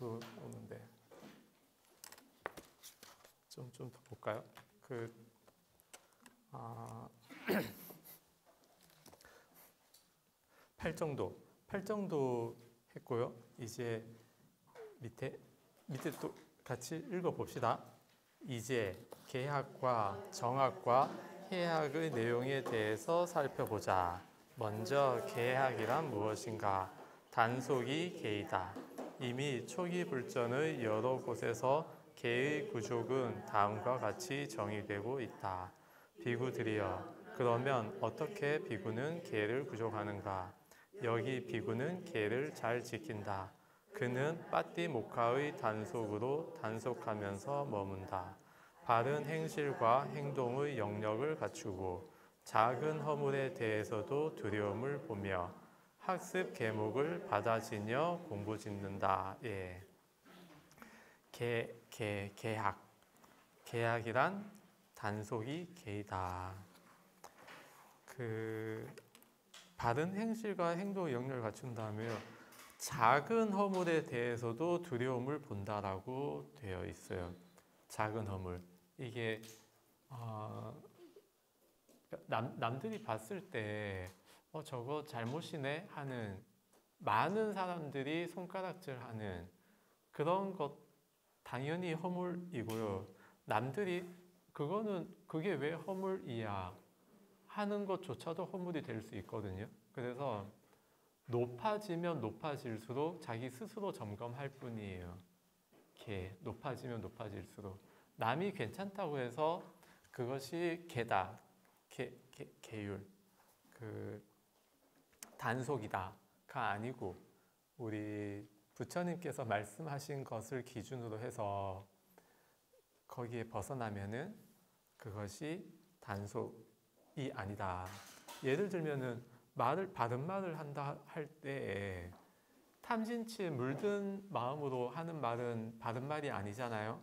자주 오는데 좀 더 볼까요? 팔정도 했고요. 이제 밑에 또 같이 읽어봅시다. 이제 개학과 정학과 해학의 내용에 대해서 살펴보자. 먼저 개학이란 무엇인가? 단속이 개이다. 이미 초기 불전의 여러 곳에서 개의 구족은 다음과 같이 정의되고 있다. 비구들이여, 그러면 어떻게 비구는 개를 구족하는가? 여기 비구는 개를 잘 지킨다. 그는 빠띠모카의 단속으로 단속하면서 머문다. 바른 행실과 행동의 영역을 갖추고 작은 허물에 대해서도 두려움을 보며 학습 계목을 받아 지녀 공부 짓는다. 예. 개학이란 단속이 개이다. 바른 행실과 행동의 영역을 갖춘다며 작은 허물에 대해서도 두려움을 본다라고 되어 있어요. 작은 허물. 이게 남들이 봤을 때 저거 잘못이네 하는, 많은 사람들이 손가락질하는 그런 것 당연히 허물이고요. 남들이 그게 왜 허물이야 하는 것조차도 허물이 될 수 있거든요. 그래서 높아지면 높아질수록 자기 스스로 점검할 뿐이에요. 높아지면 높아질수록 남이 괜찮다고 해서 그것이 개다, 개율, 단속이다가 아니고, 우리 부처님께서 말씀하신 것을 기준으로 해서 거기에 벗어나면은 그것이 단속이 아니다. 예를 들면은 바른 말을 한다 할 때에 탐진치에 물든 마음으로 하는 말은 바른 말이 아니잖아요.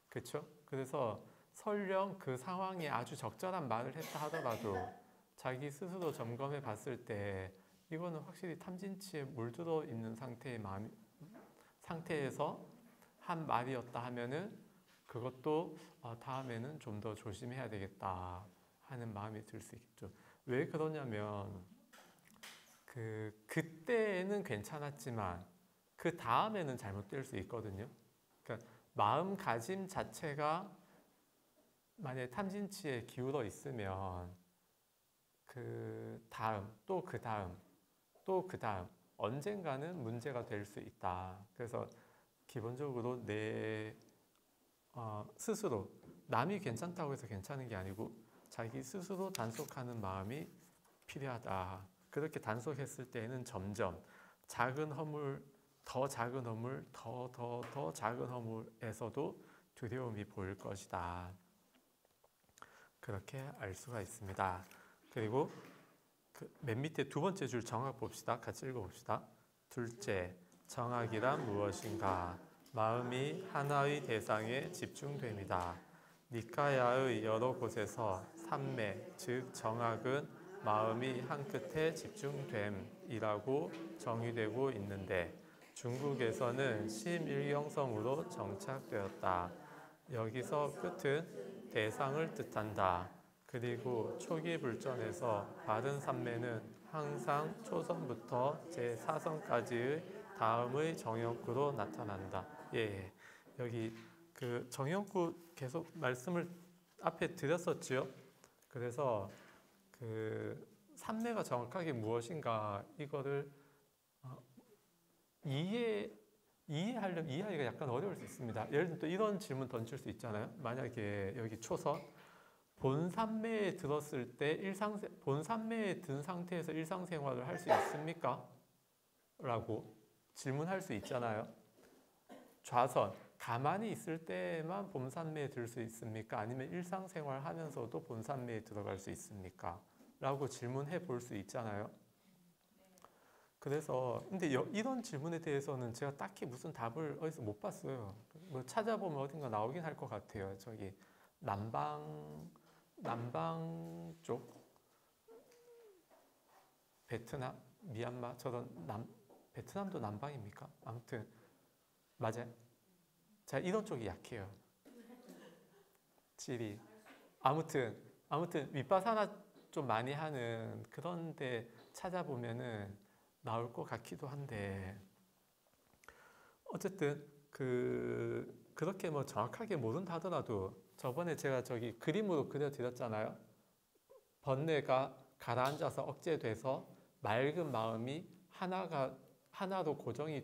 그렇죠? 그래서 설령 그 상황에 아주 적절한 말을 했다 하더라도 자기 스스로 점검해 봤을 때 이거는 확실히 탐진치에 물들어 있는 상태에서 한 말이었다 하면은 그것도 다음에는 좀 더 조심해야 되겠다 하는 마음이 들 수 있겠죠. 왜 그러냐면 그때는 괜찮았지만 그 다음에는 잘못될 수 있거든요. 그러니까 마음가짐 자체가 만약에 탐진치에 기울어 있으면 그 다음 언젠가는 문제가 될 수 있다. 그래서 기본적으로 내 스스로, 남이 괜찮다고 해서 괜찮은 게 아니고 자기 스스로 단속하는 마음이 필요하다. 그렇게 단속했을 때에는 점점 작은 허물, 더 작은 허물, 더 작은 허물에서도 두려움이 보일 것이다. 그렇게 알 수가 있습니다. 그리고 맨 밑에 두 번째 줄 정학 봅시다. 같이 읽어봅시다. 둘째, 정학이란 무엇인가? 마음이 하나의 대상에 집중됩니다. 니카야의 여러 곳에서 삼매, 즉 정학은 마음이 한 끝에 집중됨이라고 정의되고 있는데 중국에서는 심일경성으로 정착되었다. 여기서 끝은 대상을 뜻한다. 그리고 초기 불전에서 바른 삼매는 항상 초선부터 제4선까지의 다음의 정욕구로 나타난다. 예, 여기 정욕구 계속 말씀을 앞에 드렸었지요. 그래서 삼매가 정확하게 무엇인가 이거를 이해하기가 약간 어려울 수 있습니다. 예를 들면 또 이런 질문 던질 수 있잖아요. 만약에 여기 초선 본삼매에 들었을 때 본삼매에 든 상태에서 일상생활을 할 수 있습니까? 라고 질문할 수 있잖아요. 좌선 가만히 있을 때만 본삼매에 들 수 있습니까? 아니면 일상생활 하면서도 본삼매에 들어갈 수 있습니까? 라고 질문해 볼 수 있잖아요. 그래서 근데 이런 질문에 대해서는 제가 딱히 무슨 답을 어디서 못 봤어요. 뭐 찾아보면 어딘가 나오긴 할 것 같아요. 저기 남방 쪽 베트남, 미얀마 저런 베트남도 남방입니까? 아무튼 맞아요. 제가 이런 쪽이 약해요. 지리. 아무튼 윗바사나 좀 많이 하는 그런데 찾아보면은 나올 것 같기도 한데 어쨌든 그렇게 뭐 정확하게 모른다 하더라도 저번에 제가 저기 그림으로 그려드렸잖아요. 번뇌가 가라앉아서 억제돼서 맑은 마음이 하나로 고정이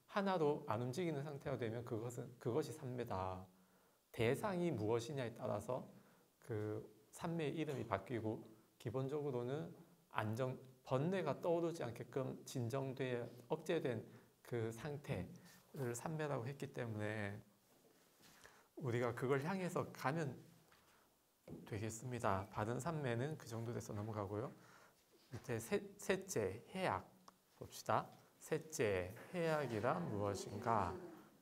하나로 안 움직이는 상태가 되면 그것이 삼매다. 대상이 무엇이냐에 따라서 그 삼매의 이름이 바뀌고 기본적으로는 번뇌가 떠오르지 않게끔 진정돼 억제된 그 상태를 삼매라고 했기 때문에 우리가 그걸 향해서 가면 되겠습니다. 바른 삼매는 그 정도 돼서 넘어가고요. 밑에 셋째 해약 봅시다. 셋째 해약이란 무엇인가?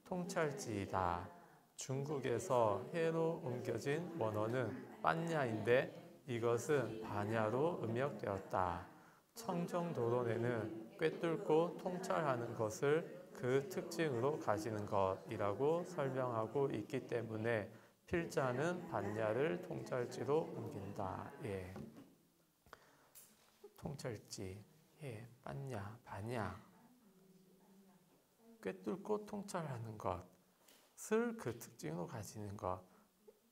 통찰지이다. 중국에서 해로 옮겨진 원어는 빤야인데 이것은 반야로 음역되었다. 청정도론에는 꿰뚫고 통찰하는 것을 그 특징으로 가지는 것이라고 설명하고 있기 때문에 필자는 반야를 통찰지로 옮긴다. 예. 통찰지, 예, 빤야, 반야. 꿰뚫고 통찰하는 것을 그 특징으로 가지는 것.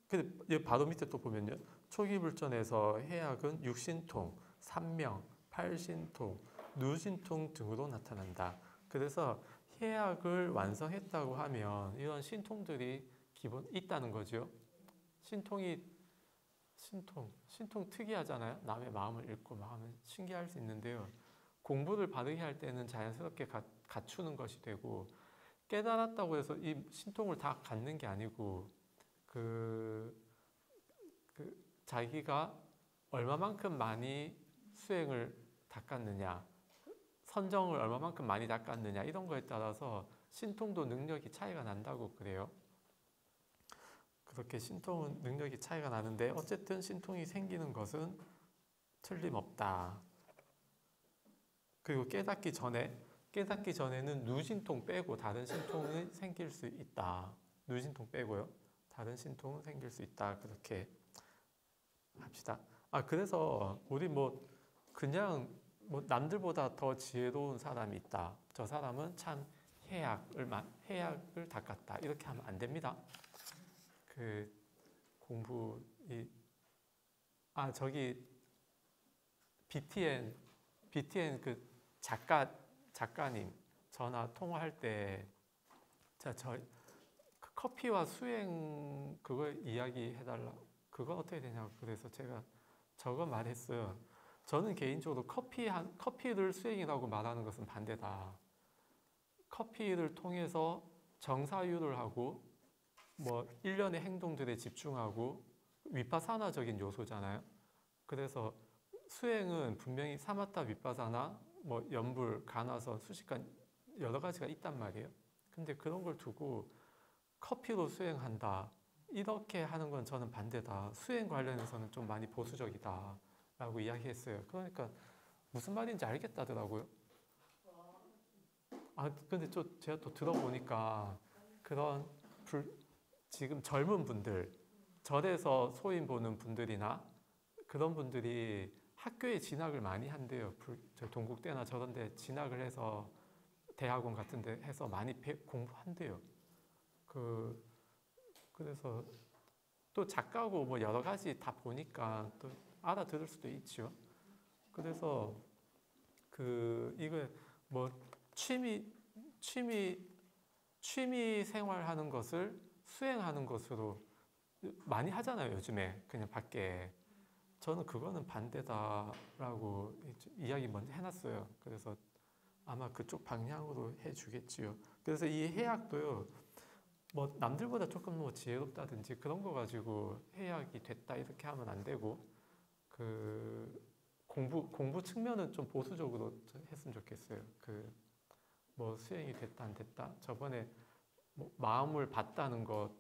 근데 바로 밑에 또 보면요. 초기불전에서 해약은 육신통, 삼명, 팔신통, 누신통 등으로 나타난다. 그래서 해약을 완성했다고 하면 이런 신통들이 기본 있다는 거죠. 신통 특이하잖아요. 남의 마음을 읽고 막 하면 신기할 수 있는데요. 공부를 바르게 할 때는 자연스럽게 갖추는 것이 되고 깨달았다고 해서 이 신통을 다 갖는 게 아니고 자기가 얼마만큼 많이 수행을 닦았느냐, 선정을 얼마만큼 많이 닦았느냐 이런 거에 따라서 신통도 능력이 차이가 난다고 그래요. 그렇게 신통은 능력이 차이가 나는데 어쨌든 신통이 생기는 것은 틀림없다. 그리고 깨닫기 전에는 누신통 빼고 다른 신통이 생길 수 있다. 누신통 빼고요. 다른 신통은 생길 수 있다. 그렇게 합시다. 그래서 우리 그냥 남들보다 더 지혜로운 사람이 있다. 저 사람은 참 해약을 닦았다. 이렇게 하면 안 됩니다. 저기 BTN 그 작가님 전화 통화할 때 그 커피와 수행 그걸 이야기해달라. 그건 어떻게 되냐고 그래서 제가 저거 말했어요. 저는 개인적으로 커피를 수행이라고 말하는 것은 반대다. 커피를 통해서 정사유를 하고 일련의 행동들에 집중하고 위파사나적인 요소잖아요. 그래서 수행은 분명히 사마타 위파사나 연불, 가나선, 수식관 여러 가지가 있단 말이에요. 근데 그런 걸 두고 커피로 수행한다. 이렇게 하는 건 저는 반대다. 수행 관련해서는 좀 많이 보수적이다. 라고 이야기했어요. 그러니까 무슨 말인지 알겠다더라고요. 근데 제가 또 들어보니까 그런 지금 젊은 분들, 절에서 소인 보는 분들이나 그런 분들이 학교에 진학을 많이 한대요. 동국대나 저런 데 진학을 해서 대학원 같은 데 해서 많이 공부한대요. 그래서 또 작가고 여러 가지 다 보니까 또 알아들을 수도 있죠. 그래서 이거 취미 생활하는 것을 수행하는 것으로 많이 하잖아요. 요즘에 그냥 밖에. 저는 그거는 반대다라고 이야기 먼저 해놨어요. 그래서 아마 그쪽 방향으로 해주겠지요. 그래서 이 해약도요. 남들보다 조금 지혜롭다든지 그런 거 가지고 해약이 됐다 이렇게 하면 안 되고 공부 측면은 좀 보수적으로 했으면 좋겠어요. 수행이 됐다 안 됐다. 저번에 마음을 봤다는 것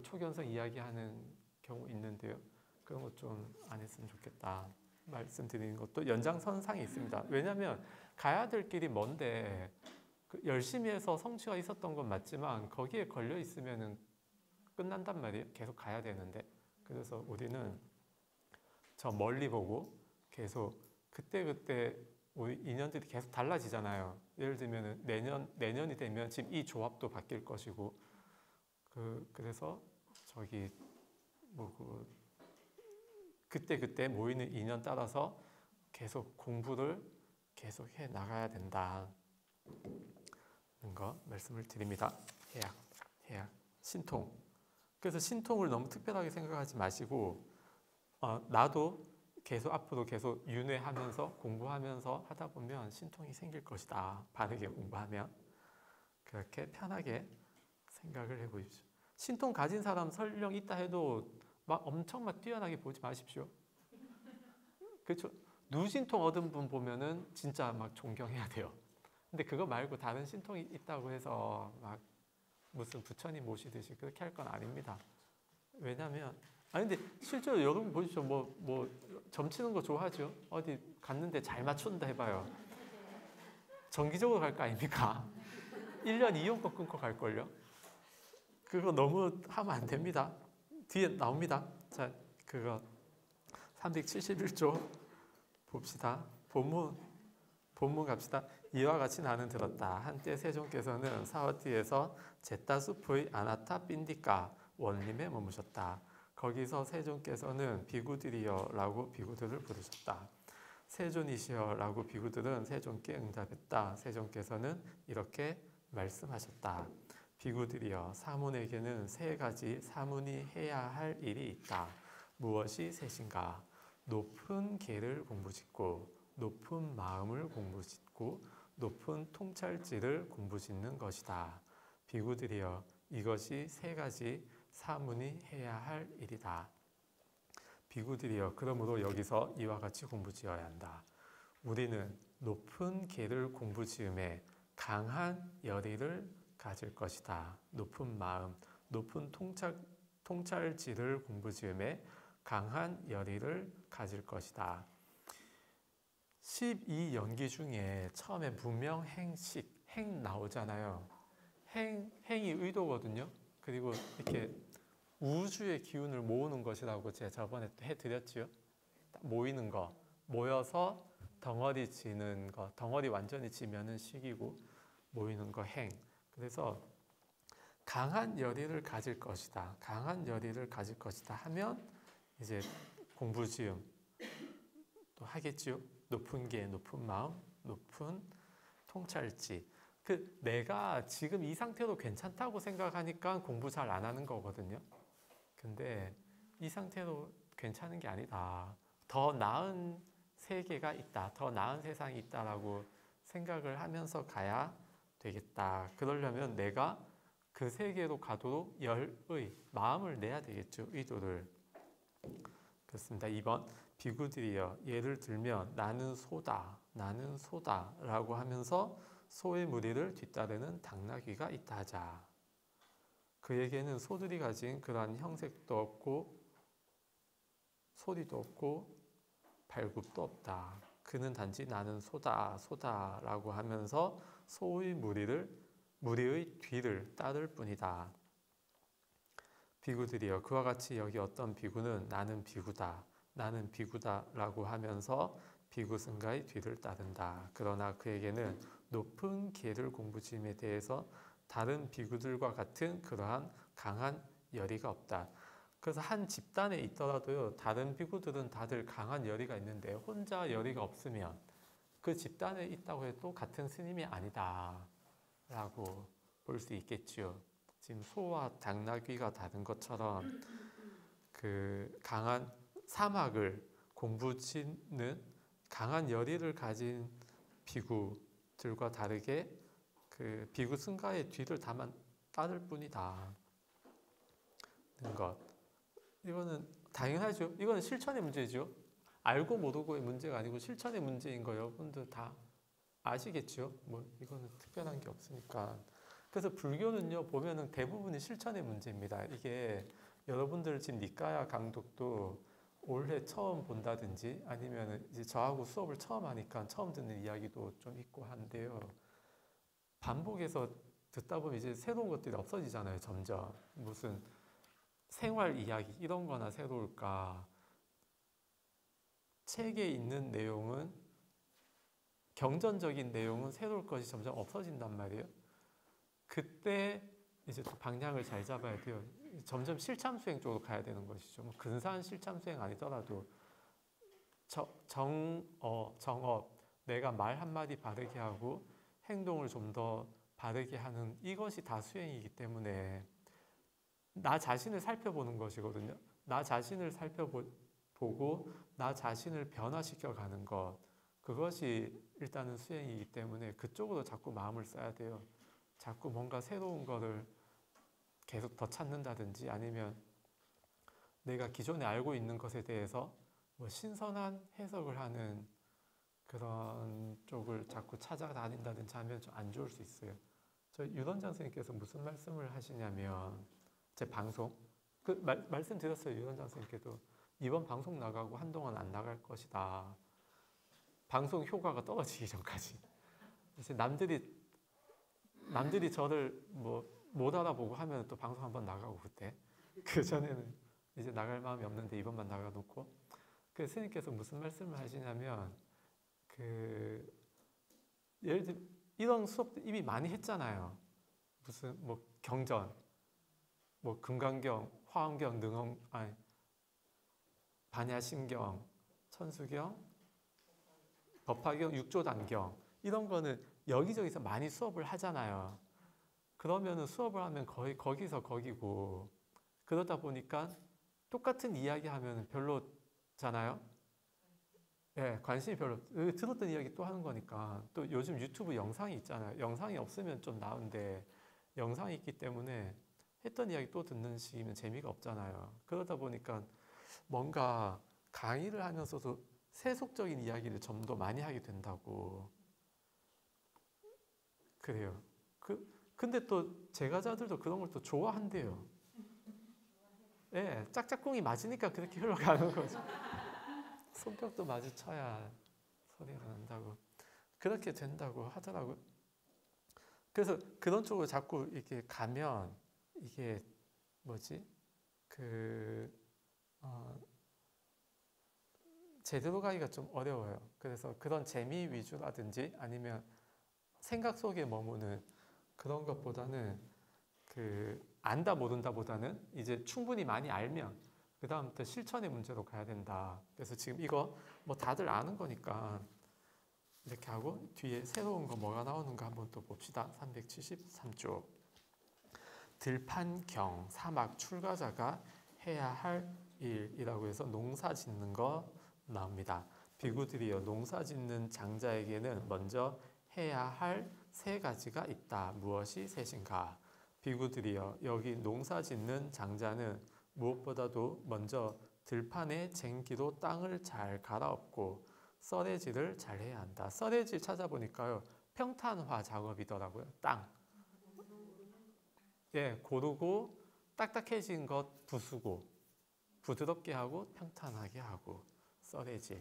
초견성 이야기하는 경우 있는데요. 그런 거 좀 안 했으면 좋겠다 말씀드리는 것도 연장선상이 있습니다. 왜냐하면 가야 될 길이 먼데 열심히 해서 성취가 있었던 건 맞지만 거기에 걸려 있으면은 끝난단 말이에요. 계속 가야 되는데. 그래서 우리는 저 멀리 보고 계속 그때그때 우리 인연들이 계속 달라지잖아요. 예를 들면 내년이 되면 지금 이 조합도 바뀔 것이고 그래서 저기 그때 모이는 인연 따라서 계속 공부를 계속 해 나가야 된다는 거 말씀을 드립니다. 해약, 신통. 그래서 신통을 너무 특별하게 생각하지 마시고 나도 계속 앞으로 계속 윤회하면서 공부하면서 하다 보면 신통이 생길 것이다. 바르게 공부하면 그렇게 편하게 생각을 해보십시오. 신통 가진 사람 설령 있다 해도 막 엄청 막 뛰어나게 보지 마십시오. 그렇죠? 누신통 얻은 분 보면은 진짜 막 존경해야 돼요. 근데 그거 말고 다른 신통이 있다고 해서 막 무슨 부처님 모시듯이 그렇게 할 건 아닙니다. 왜냐면 근데 실제로 여러분 보십시오. 점치는 거 좋아하죠? 어디 갔는데 잘 맞춘다 해봐요. 정기적으로 갈 거 아닙니까? 1년 이용권 끊고 갈걸요? 그거 너무 하면 안 됩니다. 뒤에 나옵니다. 자, 그거 371조 봅시다. 본문 갑시다. 이와 같이 나는 들었다. 한때 세종께서는 사와티에서 제타숲의 아나타 빈디카 원림에 머무셨다. 거기서 세종께서는 비구들이여라고 비구들을 부르셨다. 세존이시여라고 비구들은 세종께 응답했다. 세종께서는 이렇게 말씀하셨다. 비구들이여, 사문에게는 세 가지 사문이 해야 할 일이 있다. 무엇이 셋인가? 높은 계를 공부짓고, 높은 마음을 공부짓고, 높은 통찰지를 공부짓는 것이다. 비구들이여, 이것이 세 가지 사문이 해야 할 일이다. 비구들이여, 그러므로 여기서 이와 같이 공부지어야 한다. 우리는 높은 계를 공부지음에 강한 열의를 가질 것이다. 높은 마음, 높은 통찰지를 공부지음에 강한 열의를 가질 것이다. 12연기 중에 처음에 무명, 행식, 행 나오잖아요. 행이 의도거든요. 그리고 이렇게 우주의 기운을 모으는 것이라고 제가 저번에 해드렸지요. 모이는 거, 모여서 덩어리 지는 거, 덩어리 완전히 지면은 식이고 모이는 거 행. 그래서 강한 열의를 가질 것이다. 강한 열의를 가질 것이다 하면 이제 공부지음 또 하겠지요. 높은 계, 높은 마음, 높은 통찰지. 내가 지금 이 상태로 괜찮다고 생각하니까 공부 잘 안 하는 거거든요. 근데 이 상태로 괜찮은 게 아니다. 더 나은 세계가 있다. 더 나은 세상이 있다라고 생각을 하면서 가야 되겠다. 그러려면 내가 그 세계로 가도록 마음을 내야 되겠죠. 의도를. 그렇습니다. 2번 비구들이여, 예를 들면 나는 소다 라고 하면서 소의 무리를 뒤따르는 당나귀가 있다 하자. 그에게는 소들이 가진 그러한 형색도 없고 소리도 없고 발굽도 없다. 그는 단지 나는 소다 라고 하면서 소의 무리의 뒤를 따를 뿐이다. 비구들이여, 그와 같이 여기 어떤 비구는 나는 비구다 라고 하면서 비구승가의 뒤를 따른다. 그러나 그에게는 높은 계를 공부짐에 대해서 다른 비구들과 같은 그러한 강한 열의가 없다. 그래서 한 집단에 있더라도요, 다른 비구들은 다들 강한 열의가 있는데 혼자 열의가 없으면 그 집단에 있다고 해도 같은 스님이 아니다 라고 볼 수 있겠지요. 지금 소와 당나귀가 다른 것처럼 그 강한 사막을 공부짓는 강한 열의를 가진 비구들과 다르게 그 비구 승가의 뒤를 다만 따를 뿐이다. 것. 이거는 당연하죠. 이거는 실천의 문제죠. 알고 모르고의 문제가 아니고 실천의 문제인 거 여러분들 다 아시겠죠? 이거는 특별한 게 없으니까. 그래서 불교는요, 보면은 대부분이 실천의 문제입니다. 이게 여러분들 지금 니까야 강독도 올해 처음 본다든지 아니면 이제 저하고 수업을 처음 하니까 처음 듣는 이야기도 좀 있고 한데요. 반복해서 듣다 보면 이제 새로운 것들이 없어지잖아요. 점점 무슨 생활 이야기 이런 거나 새로울까? 책에 있는 내용은 경전적인 내용은 새로울 것이 점점 없어진단 말이에요. 그때 이제 또 방향을 잘 잡아야 돼요. 점점 실참 수행 쪽으로 가야 되는 것이죠. 뭐 근사한 실참 수행 아니더라도 정업, 내가 말 한마디 바르게 하고 행동을 좀 더 바르게 하는 이것이 다 수행이기 때문에 나 자신을 살펴보는 것이거든요. 나 자신을 살펴보고 나 자신을 변화시켜 가는 것, 그것이 일단은 수행이기 때문에 그쪽으로 자꾸 마음을 써야 돼요. 자꾸 뭔가 새로운 거를 계속 더 찾는다든지 아니면 내가 기존에 알고 있는 것에 대해서 뭐 신선한 해석을 하는 그런 쪽을 자꾸 찾아다닌다든지 하면 좀 안 좋을 수 있어요. 저 유선장 선생님께서 무슨 말씀을 하시냐면 제 방송 말씀드렸어요. 유선장 선생님께도 이번 방송 나가고 한동안 안 나갈 것이다. 방송 효과가 떨어지기 전까지. 이제 남들이 저를 뭐 못 알아보고 하면 또 방송 한번 나가고 그때 그 전에는 이제 나갈 마음이 없는데 이번만 나가놓고 그 스님께서 무슨 말씀을 하시냐면 그 예를 들어 이런 수업들 이미 많이 했잖아요. 무슨 뭐 경전, 뭐 금강경, 화엄경, 반야심경, 천수경, 법화경, 육조단경 이런 거는 여기저기서 많이 수업을 하잖아요. 그러면은 수업을 하면 거의 거기서 거기고 그러다 보니까 똑같은 이야기 하면 별로잖아요. 예, 관심이 별로 들었던 이야기 또 하는 거니까 또 요즘 유튜브 영상이 있잖아요. 영상이 없으면 좀 나은데 영상이 있기 때문에 했던 이야기 또 듣는 식이면 재미가 없잖아요. 그러다 보니까 뭔가 강의를 하면서도 세속적인 이야기를 좀 더 많이 하게 된다고 그래요. 근데 또 제가자들도 그런 걸 또 좋아한대요. 예, 짝짝꿍이 맞으니까 그렇게 흘러가는 거죠. 손뼉도 마주쳐야 소리가 난다고 그렇게 된다고 하더라고요. 그래서 그런 쪽으로 자꾸 이렇게 가면 이게 뭐지? 제대로 가기가 좀 어려워요. 그래서 그런 재미 위주라든지 아니면 생각 속에 머무는 그런 것보다는 안다 모른다 보다는 이제 충분히 많이 알면 그 다음부터 실천의 문제로 가야 된다. 그래서 지금 이거 뭐 다들 아는 거니까 이렇게 하고 뒤에 새로운 거 뭐가 나오는가 한번 또 봅시다. 373쪽 들판경 사막 출가자가 해야 할 일이라고 해서 농사 짓는 거 나옵니다. 비구들이여 농사 짓는 장자에게는 먼저 해야 할 세 가지가 있다. 무엇이 셋인가? 비구들이여 여기 농사 짓는 장자는 무엇보다도 먼저 들판에 쟁기로 땅을 잘 갈아엎고 썰해질을 잘 해야 한다. 썰해질 찾아보니까요. 평탄화 작업이더라고요. 땅. 예, 고르고 딱딱해진 것 부수고 부드럽게 하고 평탄하게 하고 썰해질.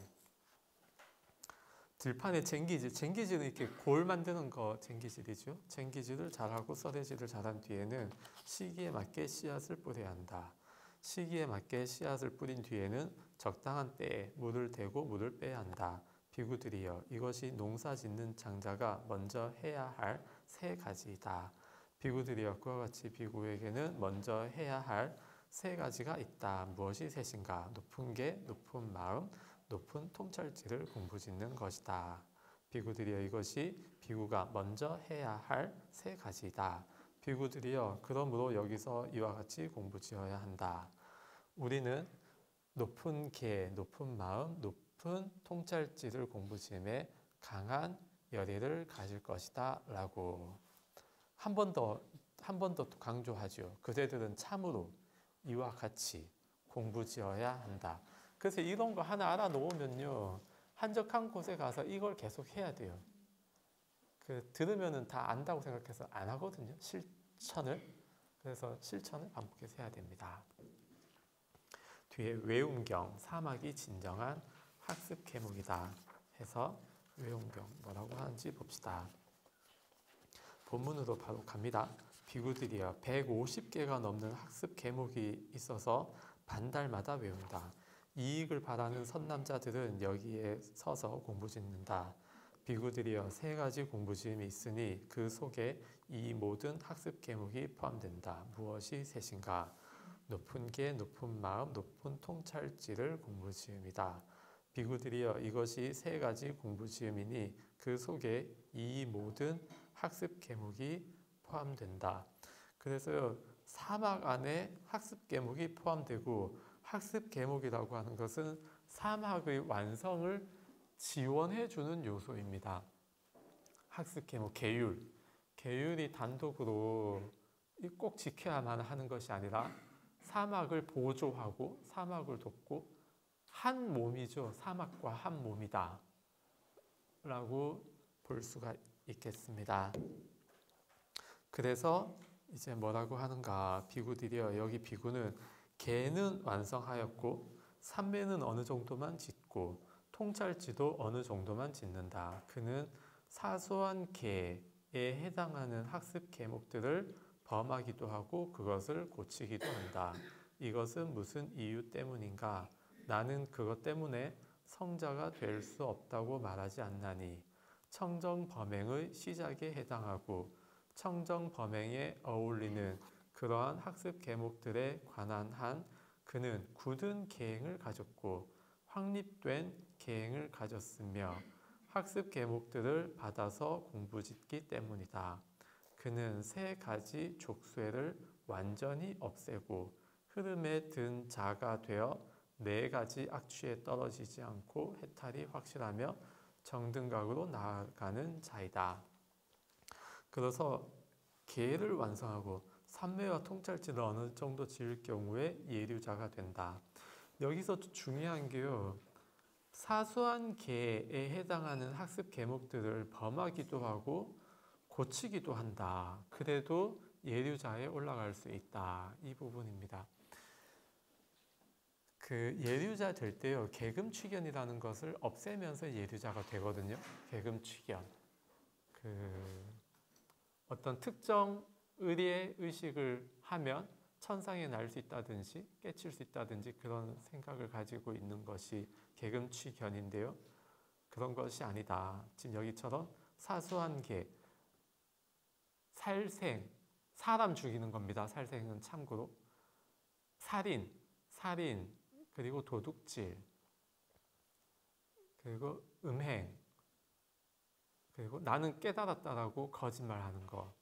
들판에 쟁기질은 이렇게 골 만드는 거 쟁기질이죠. 쟁기질을 잘하고 썰해질을 잘한 뒤에는 시기에 맞게 씨앗을 뿌려야 한다. 시기에 맞게 씨앗을 뿌린 뒤에는 적당한 때에 물을 대고 물을 빼야 한다. 비구들이여 이것이 농사 짓는 장자가 먼저 해야 할 세 가지이다. 비구들이여 그와 같이 비구에게는 먼저 해야 할 세 가지가 있다. 무엇이 셋인가? 높은 게 높은 마음, 높은 통찰지를 공부짓는 것이다. 비구들이여 이것이 비구가 먼저 해야 할 세 가지이다. 비구들이여 그러므로 여기서 이와 같이 공부지어야 한다. 우리는 높은 계, 높은 마음, 높은 통찰지를 공부지음에 강한 열의를 가질 것이다 라고 한 번 더 강조하죠. 그대들은 참으로 이와 같이 공부지어야 한다. 그래서 이런 거 하나 알아놓으면요. 한적한 곳에 가서 이걸 계속 해야 돼요. 들으면은 다 안다고 생각해서 안 하거든요. 실천을. 그래서 실천을 반복해서 해야 됩니다. 뒤에 외움경, 사막이 진정한 학습 계목이다 해서 외움경 뭐라고 하는지 봅시다. 본문으로 바로 갑니다. 비구들이여 150개가 넘는 학습 과목이 있어서 반달마다 외운다. 이익을 바라는 선남자들은 여기에 서서 공부 짓는다. 비구들이여 3가지 공부 지음이 있으니 그 속에 이 모든 학습 과목이 포함된다. 무엇이 셋인가? 높은 계, 높은 마음, 높은 통찰지를 공부 지음이다. 비구들이여 이것이 3가지 공부 지음이니 그 속에 이 모든 학습 과목이 포함된다. 그래서 사막 안에 학습 과목이 포함되고, 학습 과목이라고 하는 것은 사막의 완성을 지원해 주는 요소입니다. 학습 과목, 계율이 단독으로 꼭 지켜야만 하는 것이 아니라 사막을 보조하고 사막을 돕고 한 몸이죠. 사막과 한 몸이다 라고 볼 수가 있겠습니다. 그래서 이제 뭐라고 하는가? 비구들이여 여기 비구는 계는 완성하였고 삼매는 어느 정도만 짓고 통찰지도 어느 정도만 짓는다. 그는 사소한 계에 해당하는 학습 과목들을 범하기도 하고 그것을 고치기도 한다. 이것은 무슨 이유 때문인가? 나는 그것 때문에 성자가 될 수 없다고 말하지 않나니 청정범행의 시작에 해당하고 청정범행에 어울리는 그러한 학습 과목들에 관한 한 그는 굳은 계행을 가졌고 확립된 계행을 가졌으며 학습 과목들을 받아서 공부짓기 때문이다. 그는 3가지 족쇄를 완전히 없애고 흐름에 든 자가 되어 4가지 악취에 떨어지지 않고 해탈이 확실하며 정등각으로 나아가는 자이다. 그래서 계를 완성하고 삼매와 통찰지를 어느 정도 지을 경우에 예류자가 된다. 여기서 중요한 게요, 사소한 계에 해당하는 학습 과목들을 범하기도 하고 고치기도 한다. 그래도 예류자에 올라갈 수 있다. 이 부분입니다. 그 예류자 될 때요, 계금취견이라는 것을 없애면서 예류자가 되거든요. 계금취견. 어떤 특정 의리의 의식을 하면 천상에 날 수 있다든지 깨칠 수 있다든지 그런 생각을 가지고 있는 것이 계금취견인데요. 그런 것이 아니다. 지금 여기처럼 사소한 계, 살생, 사람 죽이는 겁니다. 살생은 참고로. 살인, 그리고 도둑질, 그리고 음행, 그리고 나는 깨달았다라고 거짓말하는 거.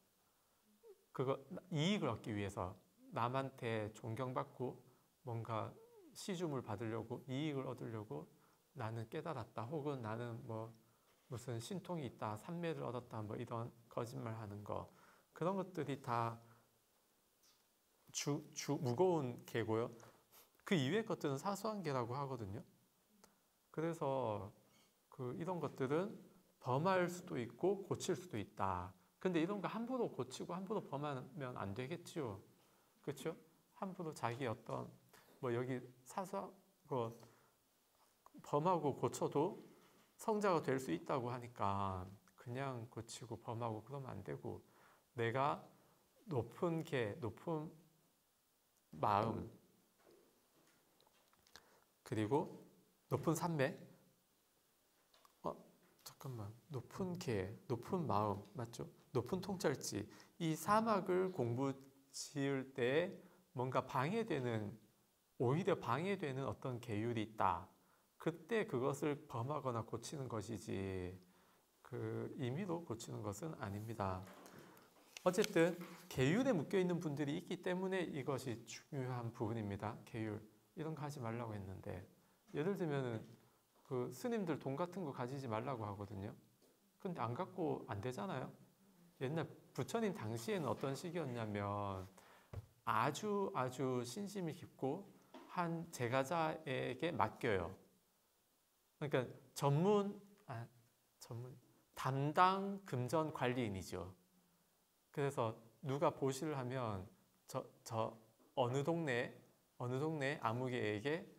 그거 이익을 얻기 위해서 남한테 존경받고 뭔가 시중을 받으려고 이익을 얻으려고 나는 깨달았다, 혹은 나는 뭐 무슨 신통이 있다, 삼매를 얻었다, 뭐 이런 거짓말하는 거. 그런 것들이 다 무거운 개고요. 그 이외의 것들은 사소한 개라고 하거든요. 그래서 이런 것들은 범할 수도 있고 고칠 수도 있다. 근데 이런 거 함부로 고치고 함부로 범하면 안 되겠지요. 그렇죠? 함부로 자기 어떤 뭐 여기 사소한 거 범하고 고쳐도 성자가 될 수 있다고 하니까 그냥 고치고 범하고 그러면 안 되고, 내가 높은 계, 높은 마음, 그리고 높은 삼매, 잠깐만, 높은 계, 높은 마음, 맞죠? 높은 통찰지, 이 사막을 공부 지을 때 뭔가 오히려 방해되는 어떤 계율이 있다. 그때 그것을 범하거나 고치는 것이지 임의로 고치는 것은 아닙니다. 어쨌든 계율에 묶여있는 분들이 있기 때문에 이것이 중요한 부분입니다. 계율, 이런 거 하지 말라고 했는데, 예를 들면 스님들 돈 같은 거 가지지 말라고 하거든요. 근데 안 갖고 안 되잖아요. 옛날 부처님 당시에는 어떤 시기였냐면 아주 신심이 깊고 한 제가자에게 맡겨요. 그러니까 담당 금전 관리인이죠. 그래서 누가 보시를 하면 저 어느 동네 아무개에게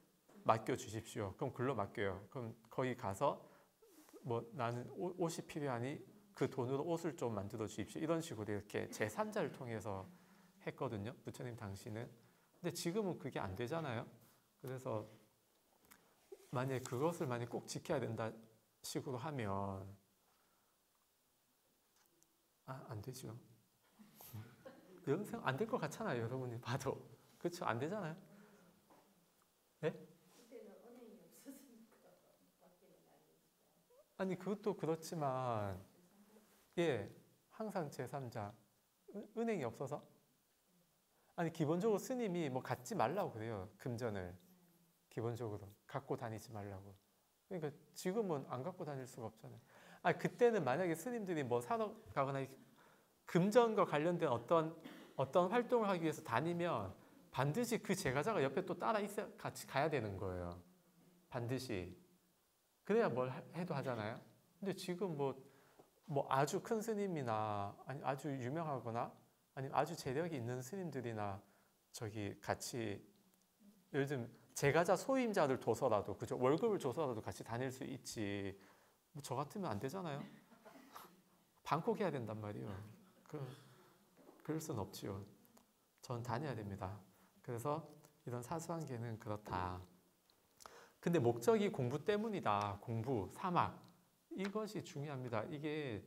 맡겨 주십시오. 그럼 글로 맡겨요. 그럼 거기 가서 뭐 나는 옷이 필요하니 그 돈으로 옷을 좀 만들어 주십시오. 이런 식으로 이렇게 제3자를 통해서 했거든요. 부처님 당시는. 근데 지금은 그게 안 되잖아요. 그래서 만약에 그것을 꼭 지켜야 된다 식으로 하면 안 되죠. 여러분 안될 것 같잖아요. 여러분이 봐도. 그렇죠? 안 되잖아요. 네? 아니 그것도 그렇지만 예, 항상 제3자 은행이 없어서 아니 기본적으로 스님이 뭐 갖지 말라고 그래요. 금전을 기본적으로 갖고 다니지 말라고. 그러니까 지금은 안 갖고 다닐 수가 없잖아요. 아니 그때는 만약에 스님들이 뭐 사러 가거나 금전과 관련된 어떤 활동을 하기 위해서 다니면 반드시 그 제가자가 옆에 또 따라 같이 가야 되는 거예요. 반드시. 그래야 뭘 해도 하잖아요. 근데 지금 뭐 아주 큰 스님이나 아니 아주 유명하거나 아니면 아주 재력이 있는 스님들이나 저기 같이 요즘 제가자 소임자를 둬서라도 그죠? 월급을 줘서라도 같이 다닐 수 있지. 뭐 저 같으면 안 되잖아요. 방콕해야 된단 말이에요. 그럴 순 없지요. 전 다녀야 됩니다. 그래서 이런 사소한 게는 그렇다. 근데 목적이 공부 때문이다. 공부, 사막. 이것이 중요합니다. 이게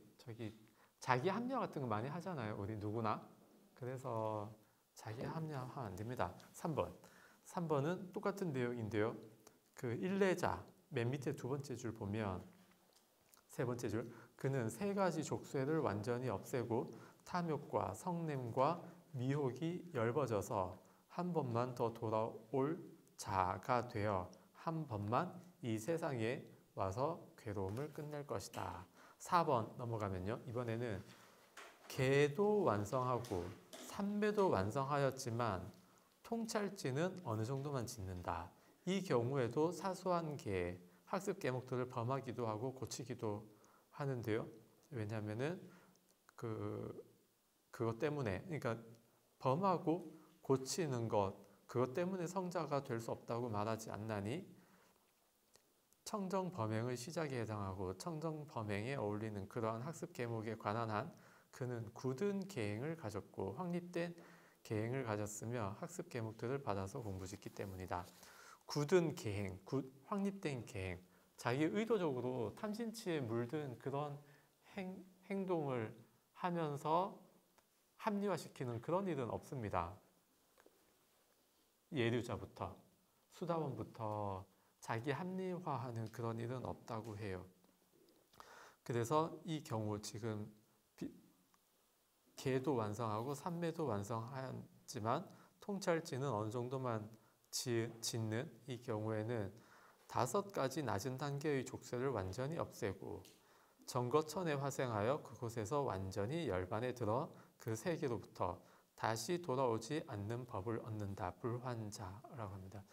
자기 합리화 같은 거 많이 하잖아요. 우리 누구나. 그래서 자기 합리화하면 안 됩니다. 3번. 3번은 똑같은 내용인데요. 그 일례자 맨 밑에 두 번째 줄 보면 세 번째 줄 그는 세 가지 족쇄를 완전히 없애고 탐욕과 성냄과 미혹이 엷어져서 한 번만 더 돌아올 자가 되어 한 번만 이 세상에 와서 괴로움을 끝낼 것이다. 4번 넘어가면요. 이번에는 계도 완성하고 삼매도 완성하였지만 통찰지는 어느 정도만 짓는다. 이 경우에도 사소한 계, 학습 계목들을 범하기도 하고 고치기도 하는데요. 왜냐하면은 그것 때문에 그러니까 범하고 고치는 그것 때문에 성자가 될 수 없다고 말하지 않나니 청정 범행의 시작에 해당하고 청정 범행에 어울리는 그러한 학습 계목에 관한 한 그는 굳은 계행을 가졌고 확립된 계행을 가졌으며 학습 계목들을 받아서 공부짓기 때문이다. 굳은 계행, 확립된 계행, 자기 의도적으로 탐진치에 물든 그런 행동을 하면서 합리화시키는 그런 일은 없습니다. 예류자부터 수다원부터 자기 합리화하는 그런 일은 없다고 해요. 그래서 이 경우 지금 계도 완성하고 삼매도 완성하였지만 통찰지는 어느 정도만 짓는 이 경우에는 5가지 낮은 단계의 족쇄를 완전히 없애고 정거천에 화생하여 그곳에서 완전히 열반에 들어 그 세계로부터 다시 돌아오지 않는 법을 얻는다. 불환자라고 합니다.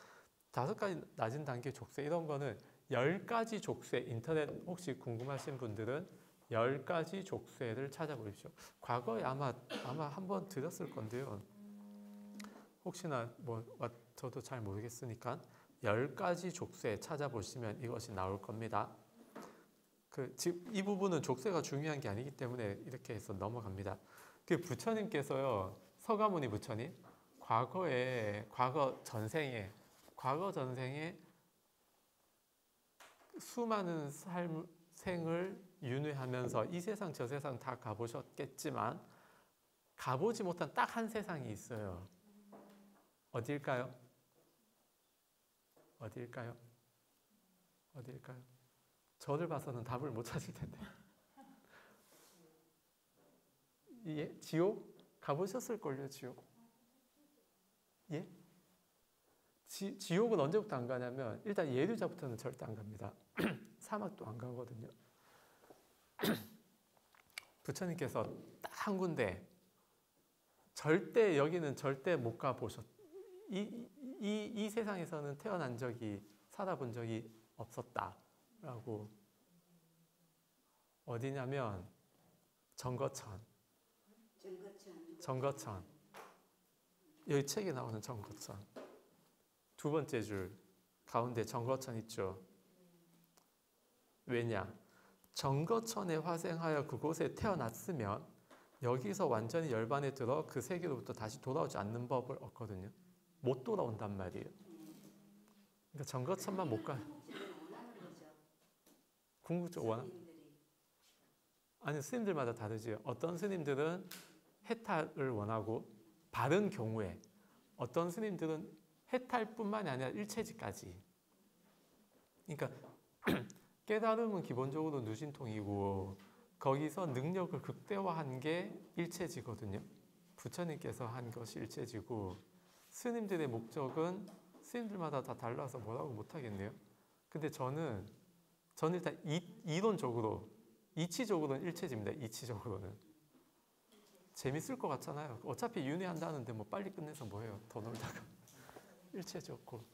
5가지 낮은 단계 족쇄 이런 거는 10가지 족쇄 인터넷 혹시 궁금하신 분들은 10가지 족쇄를 찾아보십시오. 과거에 아마 한번 드렸을 건데요. 혹시나 저도 잘 모르겠으니까 10가지 족쇄 찾아보시면 이것이 나올 겁니다. 지금 이 부분은 족쇄가 중요한 게 아니기 때문에 이렇게 해서 넘어갑니다. 부처님께서요, 서가모니 부처님, 과거 전생에 수많은 생을 윤회하면서 이 세상 저 세상 다 가보셨겠지만 가보지 못한 딱 한 세상이 있어요. 어딜까요? 저를 봐서는 답을 못 찾을 텐데. 예? 지옥? 가보셨을걸요, 지옥? 예? 지옥은 언제부터 안 가냐면 일단 예류자부터는 절대 안 갑니다. 사막도 안 가거든요. 부처님께서 딱 한 군데 여기는 절대 못 가보셨. 이 세상에서는 태어난 적이 살아본 적이 없었다라고. 어디냐면 정거천. 여기 책에 나오는 정거천. 두 번째 줄 가운데 정거천 있죠. 왜냐? 정거천에 화생하여 그곳에 태어났으면 여기서 완전히 열반에 들어 그 세계로부터 다시 돌아오지 않는 법을 얻거든요. 못 돌아온단 말이에요. 그러니까 정거천만 못 가. 궁극적 원한. 아니 스님들마다 다르지요. 어떤 스님들은 해탈을 원하고 바른 경우에, 어떤 스님들은 해탈뿐만이 아니라 일체지까지. 그러니까 깨달음은 기본적으로 누진통이고 거기서 능력을 극대화한 게 일체지거든요. 부처님께서 한 것이 일체지고 스님들의 목적은 스님들마다 다 달라서 뭐라고 못하겠네요. 근데 저는 일단 이론적으로 이치적으로는 일체지입니다. 이치적으로는 재밌을 것 같잖아요. 어차피 윤회한다는데 뭐 빨리 끝내서 뭐해요. 더 놀다가 일체적고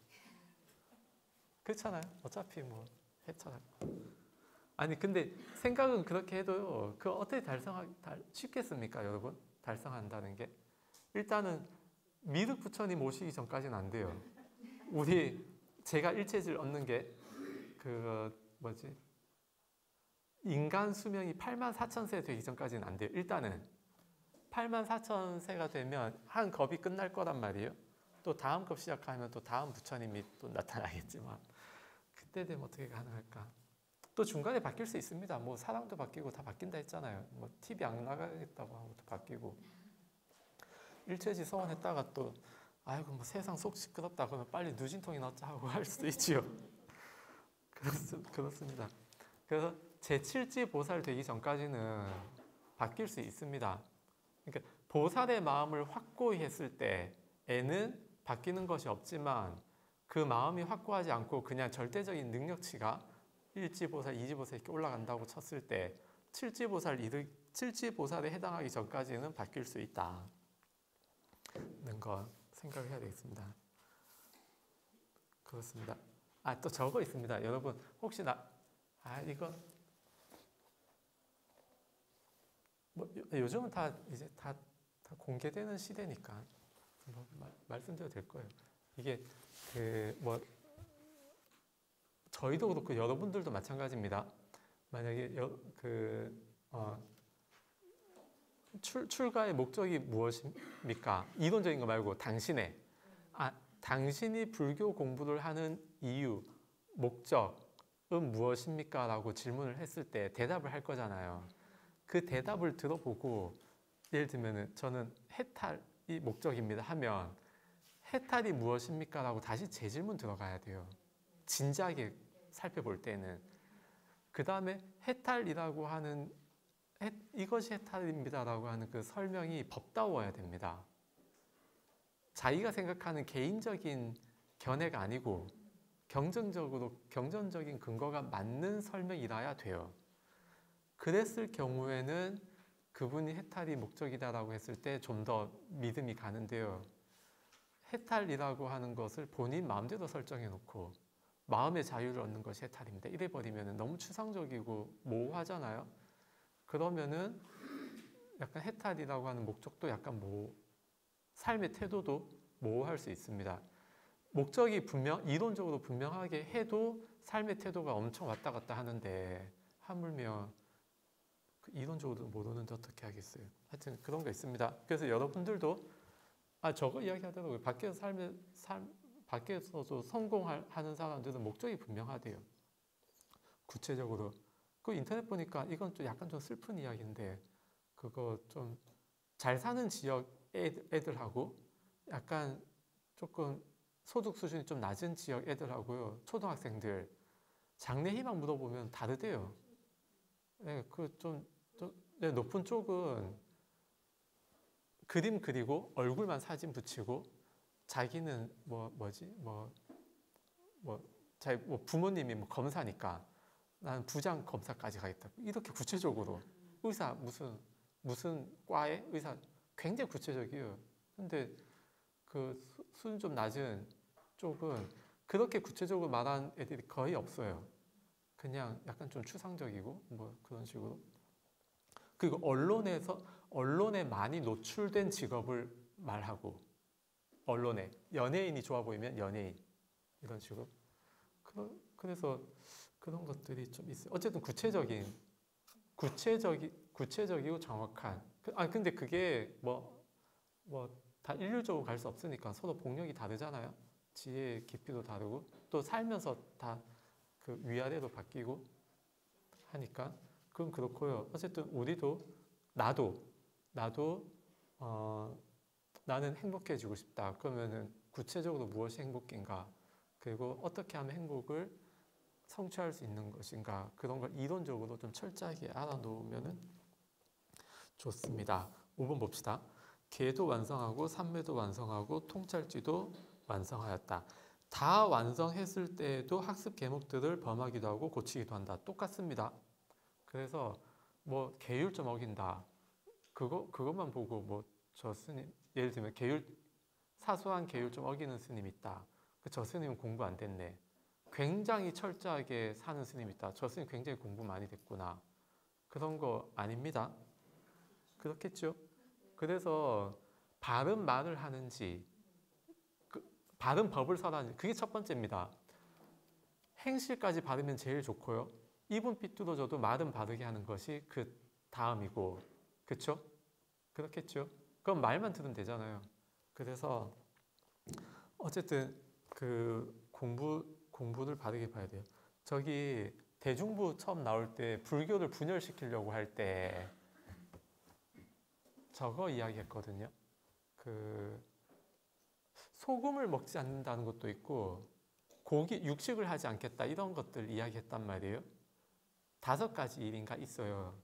그렇잖아요. 어차피 뭐 해탈하고. 아니 근데 생각은 그렇게 해도요. 그 어떻게 쉽겠습니까, 여러분? 달성한다는 게 일단은 미륵 부처님 오시기 전까지는 안 돼요. 제가 일체질 얻는 게 인간 수명이 84,000세 되기 전까지는 안 돼요. 일단은 84,000세가 되면 한 겁이 끝날 거란 말이에요. 또 다음 급 시작하면 또 다음 부처님이 또 나타나겠지만 그때 되면 어떻게 가능할까? 또 중간에 바뀔 수 있습니다. 뭐 사람도 바뀌고 다 바뀐다 했잖아요. 뭐 TV 안 나가겠다고 하고 또 바뀌고 일체지 서원했다가 또 아이고 뭐 세상 속 시끄럽다 그러면 빨리 누진통이 넣자 하고 할 수도 있지요. 그렇습니다. 그래서 제7지 보살 되기 전까지는 바뀔 수 있습니다. 그러니까 보살의 마음을 확고히 했을 때에는 바뀌는 것이 없지만 그 마음이 확고하지 않고 그냥 절대적인 능력치가 1지보살, 2지보살 이렇게 올라간다고 쳤을 때 7지보살에 해당하기 전까지는 바뀔 수 있다는 거 생각을 해야 되겠습니다. 그렇습니다. 또 저거 있습니다. 여러분 혹시 이거 뭐 요즘은 다 이제 다 공개되는 시대니까 뭐 말씀드려도 될 거예요. 이게 저희도 그렇고 여러분들도 마찬가지입니다. 만약에 출가의 목적이 무엇입니까? 이론적인 거 말고 당신이 불교 공부를 하는 이유, 목적은 무엇입니까? 라고 질문을 했을 때 대답을 할 거잖아요. 그 대답을 들어보고 예를 들면 저는 해탈이 목적입니다 하면 해탈이 무엇입니까? 라고 다시 재질문 들어가야 돼요. 진지하게 살펴볼 때는. 그 다음에 해탈이라고 하는 이것이 해탈입니다 라고 하는 그 설명이 법다워야 됩니다. 자기가 생각하는 개인적인 견해가 아니고 경전적인 근거가 맞는 설명이라야 돼요. 그랬을 경우에는 그분이 해탈이 목적이다라고 했을 때 좀 더 믿음이 가는데요. 해탈이라고 하는 것을 본인 마음대로 설정해 놓고 마음의 자유를 얻는 것이 해탈입니다. 이래 버리면 너무 추상적이고 모호하잖아요. 그러면은 약간 해탈이라고 하는 목적도 약간 삶의 태도도 모호할 수 있습니다. 목적이 이론적으로 분명하게 해도 삶의 태도가 엄청 왔다 갔다 하는데 하물며 이론적으로 모르는데 어떻게 하겠어요. 하여튼 그런 거 있습니다. 그래서 여러분들도 저거 이야기하더라고요. 밖에서도 성공하는 사람들은 목적이 분명하대요. 구체적으로. 그 인터넷 보니까 이건 좀 약간 좀 슬픈 이야기인데 그거 좀 잘 사는 지역 애들하고 약간 조금 소득 수준이 좀 낮은 지역 애들하고요. 초등학생들 장래 희망 물어보면 다르대요. 네, 높은 쪽은 그림 그리고 얼굴만 사진 붙이고 자기는 부모님이 검사니까 나는 부장 검사까지 가겠다. 이렇게 구체적으로 의사 무슨 과의 의사 굉장히 구체적이에요. 근데 그 수준 좀 낮은 쪽은 그렇게 구체적으로 말하는 애들이 거의 없어요. 그냥 약간 좀 추상적이고 그런 식으로. 그리고 언론에 많이 노출된 직업을 말하고 언론에 연예인이 좋아 보이면 연예인 이런 식으로. 그래서 그런 것들이 좀 있어요. 어쨌든 구체적인 구체적이고 정확한. 근데 그게 다 일률적으로 갈 수 없으니까 서로 복력이 다르잖아요. 지혜의 깊이도 다르고 또 살면서 다 그 위아래로 바뀌고 하니까 그건 그렇고요. 어쨌든 우리도 나도 나는 행복해지고 싶다. 그러면은 구체적으로 무엇이 행복인가? 그리고 어떻게 하면 행복을 성취할 수 있는 것인가? 그런 걸 이론적으로 좀 철저하게 알아놓으면은 좋습니다. 5번 봅시다. 계도 완성하고 삼매도 완성하고 통찰지도 완성하였다. 다 완성했을 때에도 학습 과목들을 범하기도 하고 고치기도 한다. 똑같습니다. 그래서 계율 좀 어긴다. 그것만 보고 저 스님 예를 들면 사소한 계율 좀 어기는 스님 있다. 저 스님은 공부 안 됐네. 굉장히 철저하게 사는 스님 있다. 저 스님 굉장히 공부 많이 됐구나. 그런 거 아닙니다. 그렇겠죠? 그래서 바른 말을 하는지 바른 법을 설하는지 그게 첫 번째입니다. 행실까지 바르면 제일 좋고요. 입은 삐뚤어져도 말은 바르게 하는 것이 그 다음이고 그렇죠? 그렇겠죠? 그럼 말만 들으면 되잖아요. 그래서 어쨌든 그 공부를 바르게 봐야 돼요. 저기 대중부 처음 나올 때 불교를 분열시키려고 할 때 저거 이야기했거든요. 소금을 먹지 않는다는 것도 있고 육식을 하지 않겠다 이런 것들 이야기했단 말이에요. 5가지 일인가 있어요.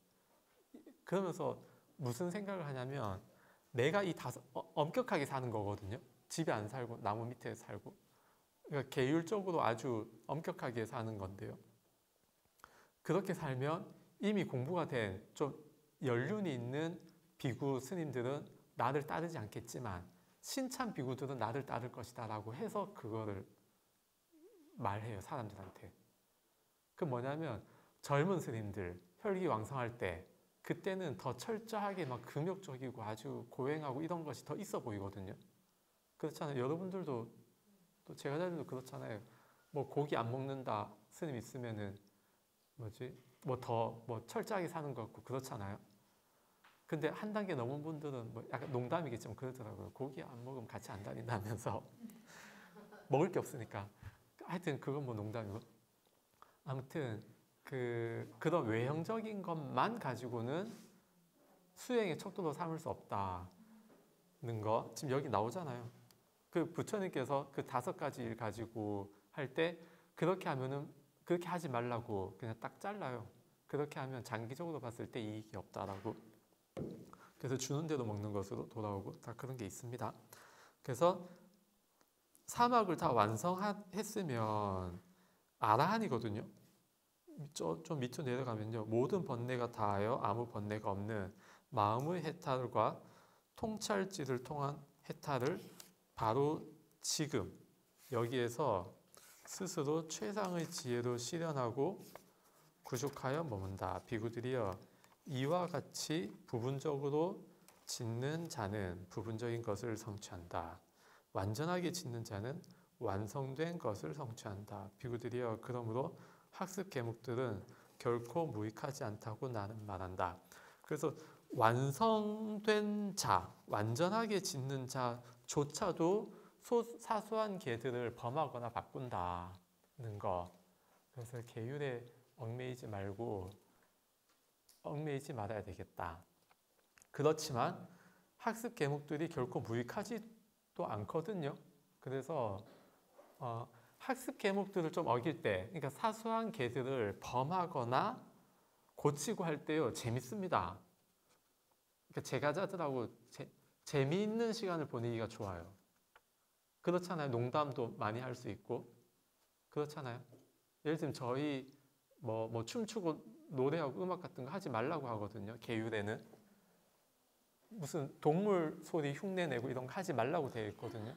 그러면서 무슨 생각을 하냐면 내가 엄격하게 사는 거거든요. 집에 안 살고 나무 밑에 살고 그러니까 계율적으로 아주 엄격하게 사는 건데요. 그렇게 살면 이미 공부가 된 좀 연륜이 있는 비구 스님들은 나를 따르지 않겠지만 신참 비구들은 나를 따를 것이다 라고 해서 그거를 말해요. 사람들한테. 그 뭐냐면 젊은 스님들 혈기왕성할 때 그때는 더 철저하게 막 금욕적이고 아주 고행하고 이런 것이 더 있어 보이거든요. 그렇잖아요. 여러분들도 또 제가 자들도 그렇잖아요. 고기 안 먹는다 스님 있으면은 더 철저하게 사는 것 같고 그렇잖아요. 근데 한 단계 넘은 분들은 약간 농담이겠지만 그러더라고요. 고기 안 먹으면 같이 안 다닌다면서 먹을 게 없으니까. 하여튼 그건 농담이고. 아무튼 그런 외형적인 것만 가지고는 수행의 척도로 삼을 수 없다는 거 지금 여기 나오잖아요. 그 부처님께서 그 5가지 일 가지고 할 때 그렇게 하면은 그렇게 하지 말라고 그냥 딱 잘라요. 그렇게 하면 장기적으로 봤을 때 이익이 없다라고. 그래서 주는 대로 먹는 것으로 돌아오고 다 그런 게 있습니다. 그래서 사막을 다 완성했으면 아라한이거든요. 좀 밑으로 내려가면요. 모든 번뇌가 다하여 아무 번뇌가 없는 마음의 해탈과 통찰지를 통한 해탈을 바로 지금 여기에서 스스로 최상의 지혜로 실현하고 구족하여 머문다. 비구들이여 이와 같이 부분적으로 짓는 자는 부분적인 것을 성취한다. 완전하게 짓는 자는 완성된 것을 성취한다. 비구들이여 그러므로 학습 과목들은 결코 무익하지 않다고 나는 말한다. 그래서 완성된 자, 완전하게 짓는 자조차도 사소한 계들을 범하거나 바꾼다는 거. 그래서 계율에 얽매이지 말아야 되겠다. 그렇지만 학습 과목들이 결코 무익하지도 않거든요. 그래서 학습 과목들을 좀 어길 때, 그러니까 사소한 계들을 범하거나 고치고 할 때요 재밌습니다. 그러니까 제가자들하고 재미있는 시간을 보내기가 좋아요. 그렇잖아요. 농담도 많이 할 수 있고 그렇잖아요. 예를 들면 저희 춤추고 노래하고 음악 같은 거 하지 말라고 하거든요. 계율에는 무슨 동물 소리 흉내내고 이런 거 하지 말라고 되어 있거든요.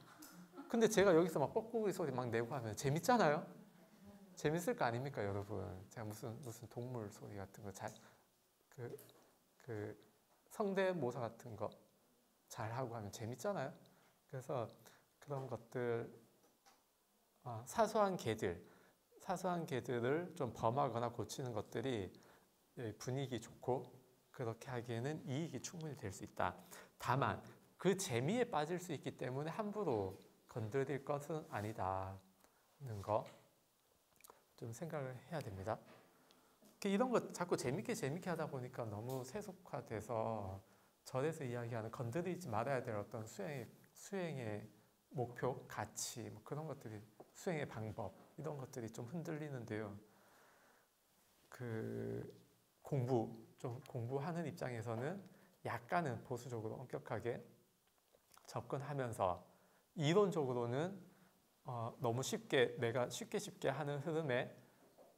근데 제가 여기서 막 뻐꾸기 소리 막 내고 하면 재밌잖아요. 재밌을 거 아닙니까, 여러분? 제가 무슨 동물 소리 같은 거 그 성대모사 같은 거 잘하고 하면 재밌잖아요. 그래서 그런 것들 사소한 개들을 좀 범하거나 고치는 것들이 분위기 좋고 그렇게 하기에는 이익이 충분히 될 수 있다. 다만 그 재미에 빠질 수 있기 때문에 함부로 건드릴 것은 아니다는 거 좀 생각을 해야 됩니다. 이런 거 자꾸 재밌게 하다 보니까 너무 세속화돼서 절에서 이야기하는 건드리지 말아야 될 어떤 수행의 목표, 가치 뭐 그런 것들이 수행의 방법 이런 것들이 좀 흔들리는데요. 공부하는 입장에서는 약간은 보수적으로 엄격하게 접근하면서 이론적으로는 너무 내가 쉽게 하는 흐름에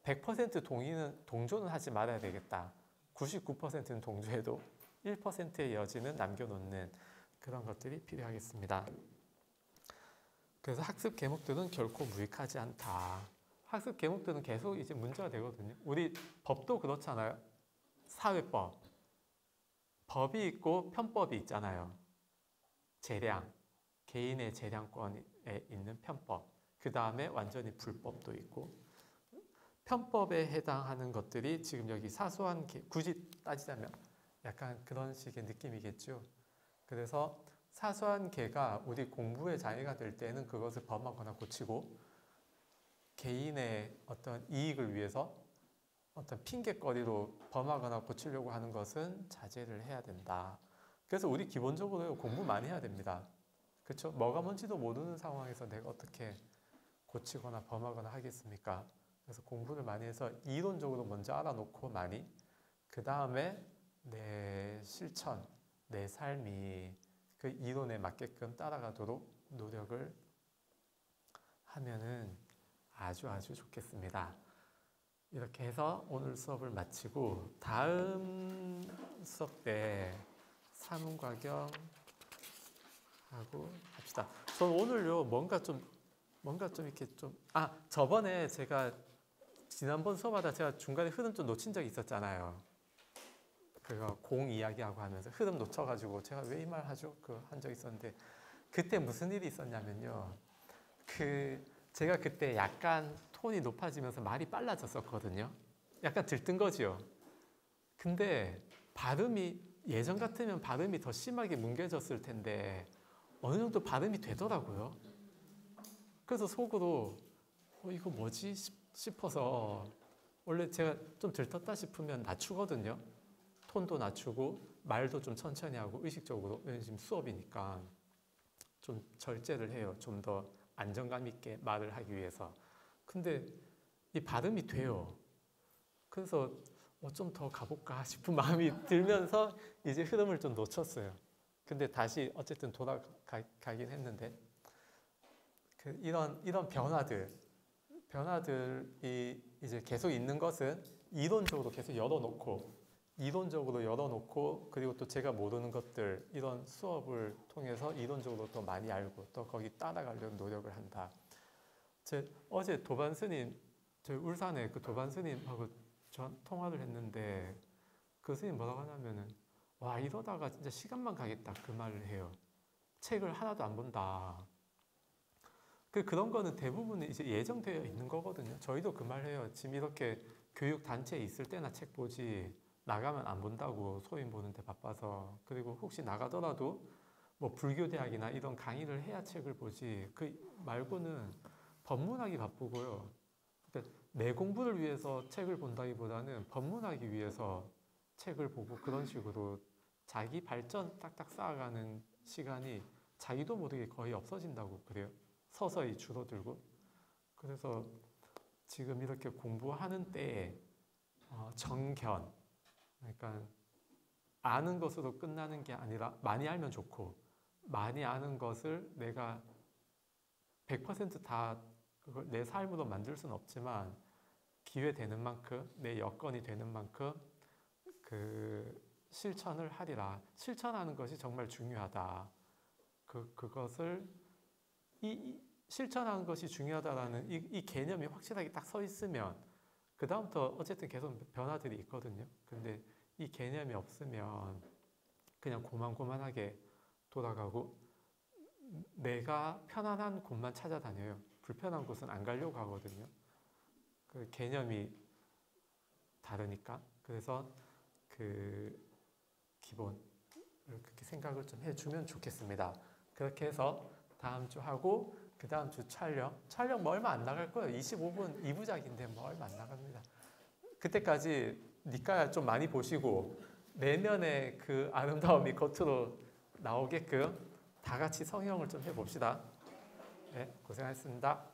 100% 동조는 하지 말아야 되겠다. 99%는 동조해도 1%의 여지는 남겨놓는 그런 것들이 필요하겠습니다. 그래서 학습 계목들은 결코 무익하지 않다. 학습 계목들은 계속 이제 문제가 되거든요. 우리 법도 그렇잖아요. 사회법. 법이 있고 편법이 있잖아요. 재량. 개인의 재량권에 있는 편법. 그 다음에 완전히 불법도 있고. 편법에 해당하는 것들이 지금 여기 사소한 굳이 따지자면 약간 그런 식의 느낌이겠죠. 그래서 사소한 개가 우리 공부에 장애가 될 때는 그것을 범하거나 고치고 개인의 어떤 이익을 위해서 어떤 핑계거리로 범하거나 고치려고 하는 것은 자제를 해야 된다. 그래서 우리 기본적으로 공부 많이 해야 됩니다. 그렇죠? 뭐가 뭔지도 모르는 상황에서 내가 어떻게 고치거나 범하거나 하겠습니까? 그래서 공부를 많이 해서 이론적으로 먼저 알아놓고 많이 그 다음에 내 실천, 내 삶이 그 이론에 맞게끔 따라가도록 노력을 하면은 아주 좋겠습니다. 이렇게 해서 오늘 수업을 마치고 다음 수업 때 사문과경 하고 합시다. 저는 오늘요 뭔가 좀 이렇게 저번에 제가 지난번 수업하다 제가 중간에 흐름 좀 놓친 적이 있었잖아요. 그거 공 이야기하고 하면서 흐름 놓쳐가지고 제가 왜 이 말 하죠? 한 적 있었는데 그때 무슨 일이 있었냐면요. 제가 그때 약간 톤이 높아지면서 말이 빨라졌었거든요. 약간 들뜬 거죠. 근데 예전 같으면 발음이 더 심하게 뭉개졌을 텐데 어느 정도 발음이 되더라고요. 그래서 속으로 이거 뭐지 싶어서 원래 제가 좀 들떴다 싶으면 낮추거든요. 톤도 낮추고 말도 좀 천천히 하고 의식적으로 왜냐면 지금 수업이니까 좀 절제를 해요. 좀 더 안정감 있게 말을 하기 위해서. 근데 이 발음이 돼요. 그래서 좀 더 가볼까 싶은 마음이 들면서 이제 흐름을 좀 놓쳤어요. 근데 다시 어쨌든 돌아가긴 했는데 이런 변화들이 이제 계속 있는 것은 이론적으로 열어놓고 그리고 또 제가 모르는 것들 이런 수업을 통해서 이론적으로 또 많이 알고 또 거기 따라가려는 노력을 한다. 어제 도반 스님 저희 울산에 그 도반 스님하고 통화를 했는데 그 스님 뭐라고 하냐면은 와 이러다가 진짜 시간만 가겠다 그 말을 해요. 책을 하나도 안 본다. 그런 거는 대부분 이제 예정되어 있는 거거든요. 저희도 그 말 해요. 지금 이렇게 교육 단체에 있을 때나 책 보지 나가면 안 본다고 소인 보는데 바빠서. 그리고 혹시 나가더라도 뭐 불교대학이나 이런 강의를 해야 책을 보지 그 말고는 법문하기 바쁘고요. 그러니까 내 공부를 위해서 책을 본다기보다는 법문하기 위해서 책을 보고 그런 식으로 자기 발전 딱딱 쌓아가는 시간이 자기도 모르게 거의 없어진다고 그래요. 서서히 줄어들고. 그래서 지금 이렇게 공부하는 때에 정견, 그러니까 아는 것으로 끝나는 게 아니라 많이 알면 좋고 많이 아는 것을 내가 100% 그걸 내 삶으로 만들 수는 없지만 기회 되는 만큼 내 여건이 되는 만큼 실천을 하리라. 실천하는 것이 정말 중요하다. 그것을 실천하는 것이 중요하다라는 이 개념이 확실하게 딱 서 있으면 그 다음부터 어쨌든 계속 변화들이 있거든요. 근데 이 개념이 없으면 그냥 고만고만하게 돌아가고 내가 편안한 곳만 찾아다녀요. 불편한 곳은 안 가려고 하거든요. 그 개념이 다르니까. 그래서 그 기본 그렇게 생각을 좀 해주면 좋겠습니다. 그렇게 해서 다음 주 하고 그 다음 주 촬영 뭐 얼마 안 나갈 거예요. 25분 2부작인데 뭐 얼마 안 나갑니다. 그때까지 니까 좀 많이 보시고 내년에 그 아름다움이 겉으로 나오게끔 다 같이 성형을 좀 해봅시다. 네, 고생하셨습니다.